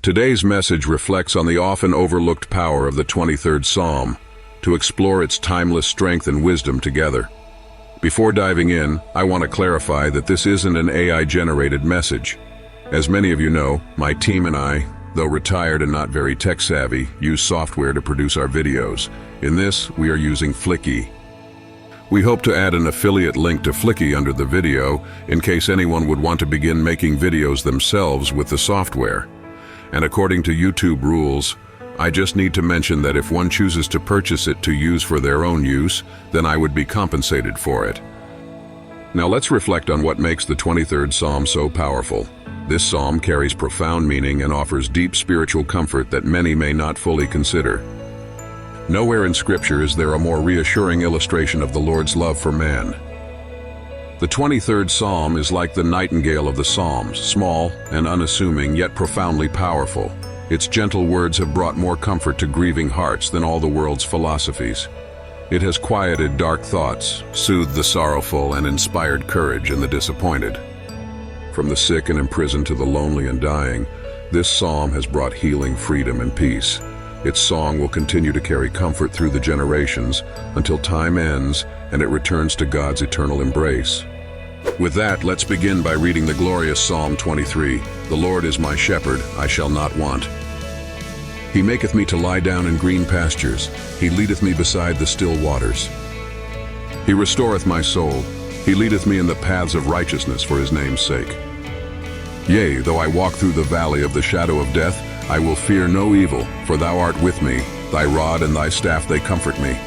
Today's message reflects on the often overlooked power of the 23rd Psalm, to explore its timeless strength and wisdom together. Before diving in, I want to clarify that this isn't an AI-generated message. As many of you know, my team and I, though retired and not very tech-savvy, use software to produce our videos. In this, we are using Flicky. We hope to add an affiliate link to Flicky under the video in case anyone would want to begin making videos themselves with the software. And according to YouTube rules, I just need to mention that if one chooses to purchase it to use for their own use, then I would be compensated for it. Now let's reflect on what makes the 23rd Psalm so powerful. This psalm carries profound meaning and offers deep spiritual comfort that many may not fully consider. Nowhere in Scripture is there a more reassuring illustration of the Lord's love for man. The 23rd Psalm is like the nightingale of the Psalms, small and unassuming, yet profoundly powerful. Its gentle words have brought more comfort to grieving hearts than all the world's philosophies. It has quieted dark thoughts, soothed the sorrowful, and inspired courage in the disappointed. From the sick and imprisoned to the lonely and dying, this psalm has brought healing, freedom, and peace. Its song will continue to carry comfort through the generations until time ends and it returns to God's eternal embrace. With that, let's begin by reading the glorious Psalm 23. The Lord is my shepherd, I shall not want. He maketh me to lie down in green pastures. He leadeth me beside the still waters. He restoreth my soul. He leadeth me in the paths of righteousness for his name's sake. Yea, though I walk through the valley of the shadow of death, I will fear no evil, for thou art with me. Thy rod and thy staff, they comfort me.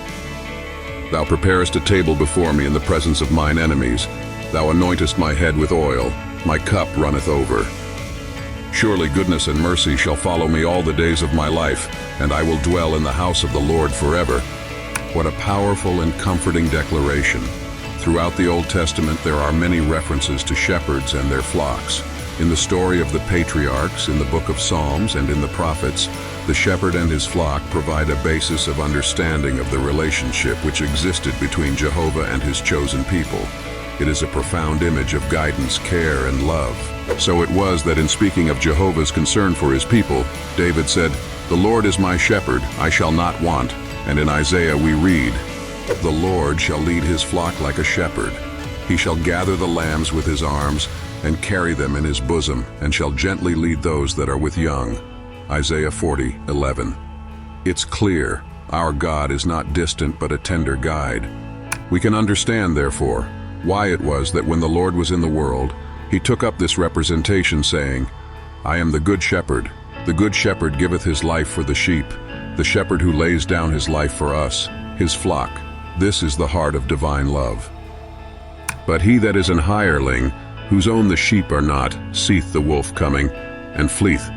Thou preparest a table before me in the presence of mine enemies. Thou anointest my head with oil. My cup runneth over. Surely goodness and mercy shall follow me all the days of my life, and I will dwell in the house of the Lord forever. What a powerful and comforting declaration. Throughout the Old Testament, there are many references to shepherds and their flocks. In the story of the patriarchs, in the book of Psalms, and in the prophets, the shepherd and his flock provide a basis of understanding of the relationship which existed between Jehovah and his chosen people. It is a profound image of guidance, care, and love. So it was that in speaking of Jehovah's concern for his people, David said, "The Lord is my shepherd, I shall not want." And in Isaiah we read, "The Lord shall lead his flock like a shepherd. He shall gather the lambs with his arms, and carry them in his bosom, and shall gently lead those that are with young." Isaiah 40:11. It's clear, our God is not distant but a tender guide. We can understand, therefore, why it was that when the Lord was in the world, he took up this representation, saying, "I am the good shepherd. The good shepherd giveth his life for the sheep, the shepherd who lays down his life for us, his flock." This is the heart of divine love. "But he that is an hireling, whose own the sheep are not, seeth the wolf coming, and fleeth,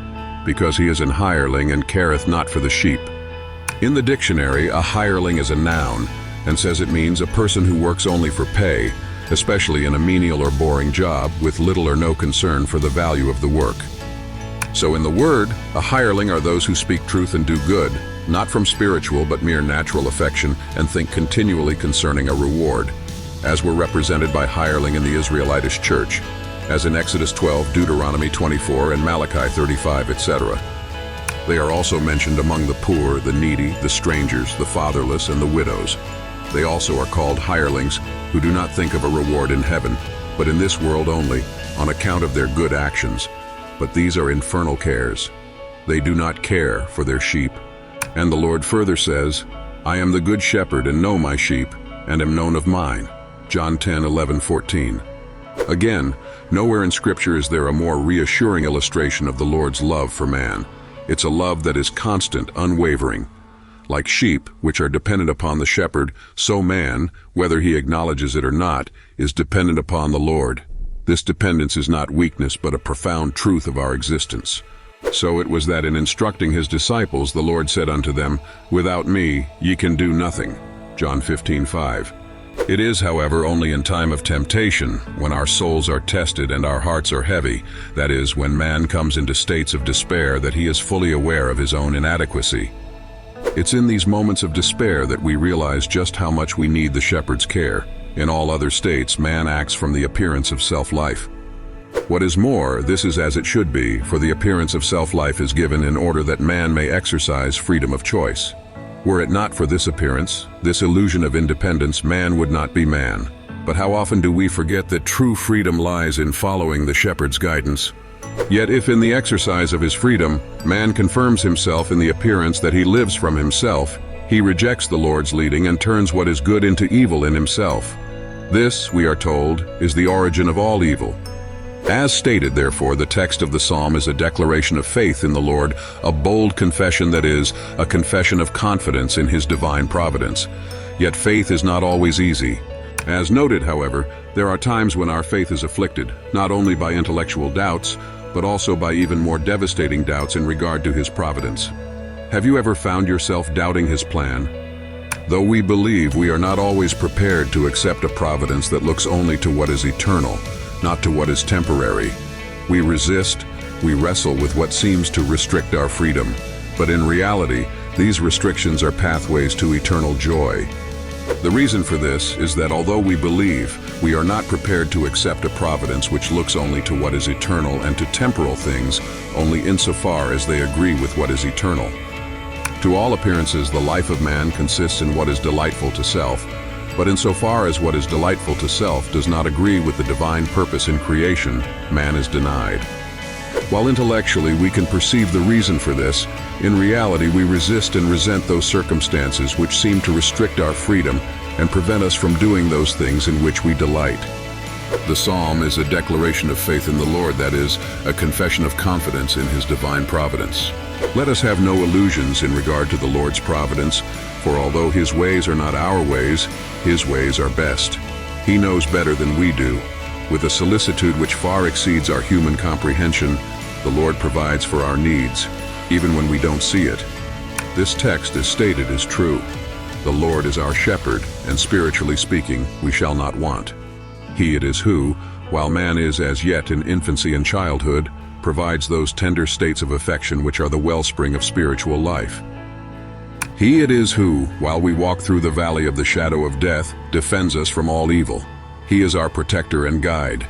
because he is an hireling and careth not for the sheep." In the dictionary, a hireling is a noun, and says it means a person who works only for pay, especially in a menial or boring job, with little or no concern for the value of the work. So in the word, a hireling are those who speak truth and do good, not from spiritual but mere natural affection, and think continually concerning a reward, as were represented by hireling in the Israelitish church, as in Exodus 12, Deuteronomy 24, and Malachi 35, etc. They are also mentioned among the poor, the needy, the strangers, the fatherless, and the widows. They also are called hirelings, who do not think of a reward in heaven, but in this world only, on account of their good actions. But these are infernal cares. They do not care for their sheep. And the Lord further says, "I am the good shepherd and know my sheep, and am known of mine." John 10:11-14. Again, nowhere in Scripture is there a more reassuring illustration of the Lord's love for man. It's a love that is constant, unwavering. Like sheep, which are dependent upon the shepherd, so man, whether he acknowledges it or not, is dependent upon the Lord. This dependence is not weakness, but a profound truth of our existence. So it was that in instructing his disciples, the Lord said unto them, "Without me ye can do nothing." John 15:5. It is, however, only in time of temptation, when our souls are tested and our hearts are heavy, that is, when man comes into states of despair, that he is fully aware of his own inadequacy. It's in these moments of despair that we realize just how much we need the shepherd's care. In all other states, man acts from the appearance of self-life. What is more, this is as it should be, for the appearance of self-life is given in order that man may exercise freedom of choice. Were it not for this appearance, this illusion of independence, man would not be man. But how often do we forget that true freedom lies in following the shepherd's guidance? Yet if in the exercise of his freedom, man confirms himself in the appearance that he lives from himself, he rejects the Lord's leading and turns what is good into evil in himself. This, we are told, is the origin of all evil. As stated, therefore, the text of the psalm is a declaration of faith in the Lord, a bold confession, that is, a confession of confidence in his divine providence. Yet faith is not always easy. As noted, however, there are times when our faith is afflicted, not only by intellectual doubts, but also by even more devastating doubts in regard to his providence. Have you ever found yourself doubting his plan? Though we believe, we are not always prepared to accept a providence that looks only to what is eternal, not to what is temporary. We resist, we wrestle with what seems to restrict our freedom, but in reality, these restrictions are pathways to eternal joy. The reason for this is that although we believe, we are not prepared to accept a providence which looks only to what is eternal and to temporal things only insofar as they agree with what is eternal. To all appearances, the life of man consists in what is delightful to self, but insofar as what is delightful to self does not agree with the divine purpose in creation, man is denied. While intellectually we can perceive the reason for this, in reality we resist and resent those circumstances which seem to restrict our freedom and prevent us from doing those things in which we delight. The psalm is a declaration of faith in the Lord, that is, a confession of confidence in his divine providence. Let us have no illusions in regard to the Lord's providence, for although his ways are not our ways, his ways are best. He knows better than we do. With a solicitude which far exceeds our human comprehension, the Lord provides for our needs, even when we don't see it. This text, as stated, is true. The Lord is our shepherd, and spiritually speaking, we shall not want. He it is who, while man is as yet in infancy and childhood, provides those tender states of affection which are the wellspring of spiritual life. He it is who, while we walk through the valley of the shadow of death, defends us from all evil. He is our protector and guide.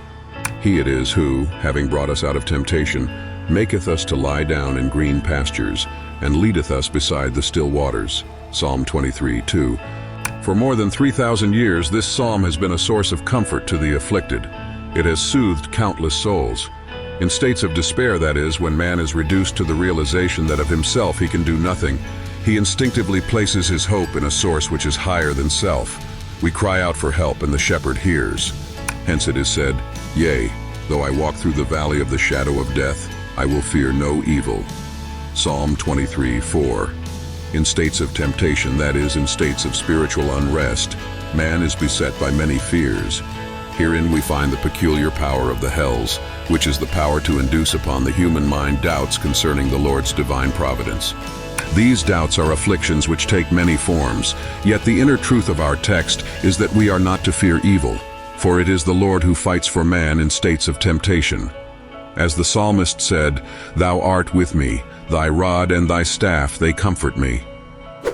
He it is who, having brought us out of temptation, maketh us to lie down in green pastures, and leadeth us beside the still waters. Psalm 23:2. For more than 3,000 years, this psalm has been a source of comfort to the afflicted. It has soothed countless souls. In states of despair, that is, when man is reduced to the realization that of himself he can do nothing, he instinctively places his hope in a source which is higher than self. We cry out for help, and the shepherd hears. Hence it is said, "Yea, though I walk through the valley of the shadow of death, I will fear no evil." Psalm 23:4. In states of temptation, that is, in states of spiritual unrest, man is beset by many fears. Herein we find the peculiar power of the hells, which is the power to induce upon the human mind doubts concerning the Lord's divine providence. These doubts are afflictions which take many forms, yet the inner truth of our text is that we are not to fear evil, for it is the Lord who fights for man in states of temptation. As the psalmist said, "Thou art with me, thy rod and thy staff, they comfort me."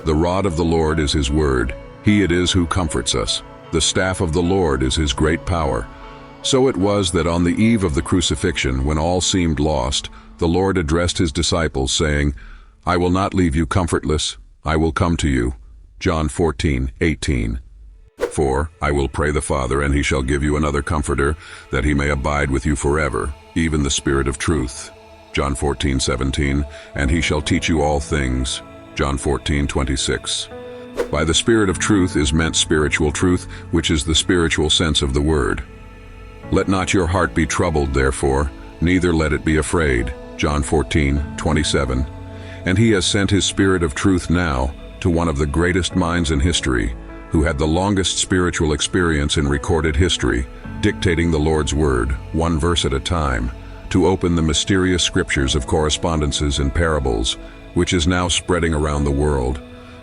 The rod of the Lord is his word. He it is who comforts us. The staff of the Lord is his great power. So it was that on the eve of the crucifixion, when all seemed lost, the Lord addressed his disciples, saying, "I will not leave you comfortless, I will come to you." John 14:18. "For I will pray the Father, and he shall give you another comforter, that he may abide with you forever, even the Spirit of truth." John 14:17. "And he shall teach you all things." John 14:26. By the Spirit of truth is meant spiritual truth, which is the spiritual sense of the word. "Let not your heart be troubled, therefore, neither let it be afraid." John 14:27. And he has sent his Spirit of truth now to one of the greatest minds in history, who had the longest spiritual experience in recorded history, dictating the Lord's word, one verse at a time, to open the mysterious scriptures of correspondences and parables, which is now spreading around the world.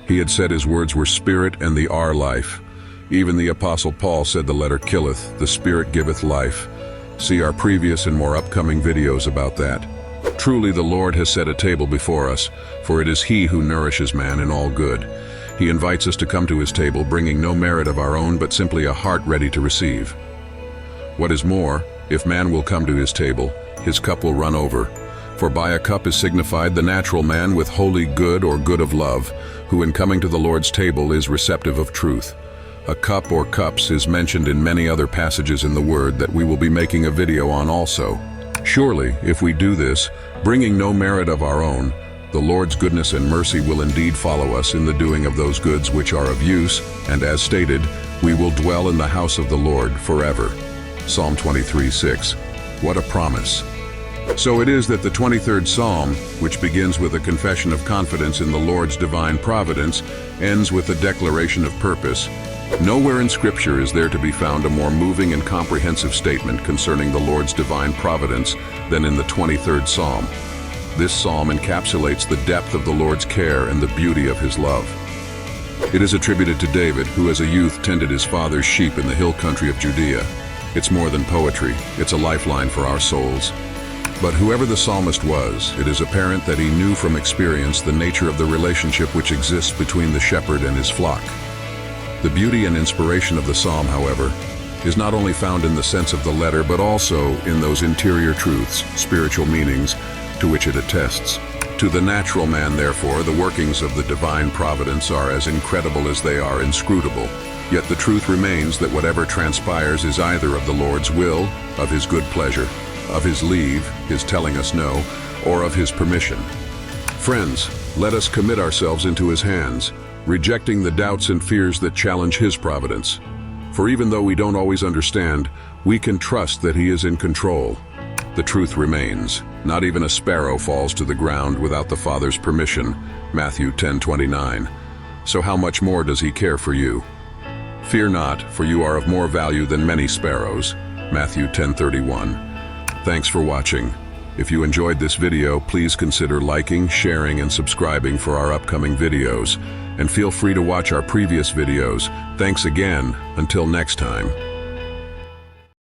He had said his words were spirit and they are life. Even the Apostle Paul said the letter killeth, the Spirit giveth life. See our previous and more upcoming videos about that. Truly the Lord has set a table before us, for it is he who nourishes man in all good. He invites us to come to his table, bringing no merit of our own, but simply a heart ready to receive. What is more, If man will come to his table, his cup will run over. For by a cup is signified the natural man with holy good or good of love, who in coming to the Lord's table is receptive of truth. A cup or cups is mentioned in many other passages in the Word that we will be making a video on also. Surely, if we do this, bringing no merit of our own, the Lord's goodness and mercy will indeed follow us in the doing of those goods which are of use, and as stated, we will dwell in the house of the Lord forever. Psalm 23:6. What a promise. So it is that the 23rd Psalm, which begins with a confession of confidence in the Lord's divine providence, ends with a declaration of purpose. Nowhere in Scripture is there to be found a more moving and comprehensive statement concerning the Lord's divine providence than in the 23rd Psalm. This psalm encapsulates the depth of the Lord's care and the beauty of his love. It is attributed to David, who as a youth tended his father's sheep in the hill country of Judea. It's more than poetry, it's a lifeline for our souls. But whoever the psalmist was, it is apparent that he knew from experience the nature of the relationship which exists between the shepherd and his flock. The beauty and inspiration of the psalm, however, is not only found in the sense of the letter, but also in those interior truths, spiritual meanings, to which it attests. To the natural man, therefore, the workings of the divine providence are as incredible as they are inscrutable. Yet the truth remains that whatever transpires is either of the Lord's will, of his good pleasure, of his leave, his telling us no, or of his permission. Friends, let us commit ourselves into his hands, rejecting the doubts and fears that challenge his providence. For even though we don't always understand, we can trust that he is in control. The truth remains. Not even a sparrow falls to the ground without the Father's permission, Matthew 10:29. So how much more does he care for you? Fear not, for you are of more value than many sparrows, Matthew 10:31. Thanks for watching. If you enjoyed this video, please consider liking, sharing, and subscribing for our upcoming videos. And feel free to watch our previous videos. Thanks again. Until next time.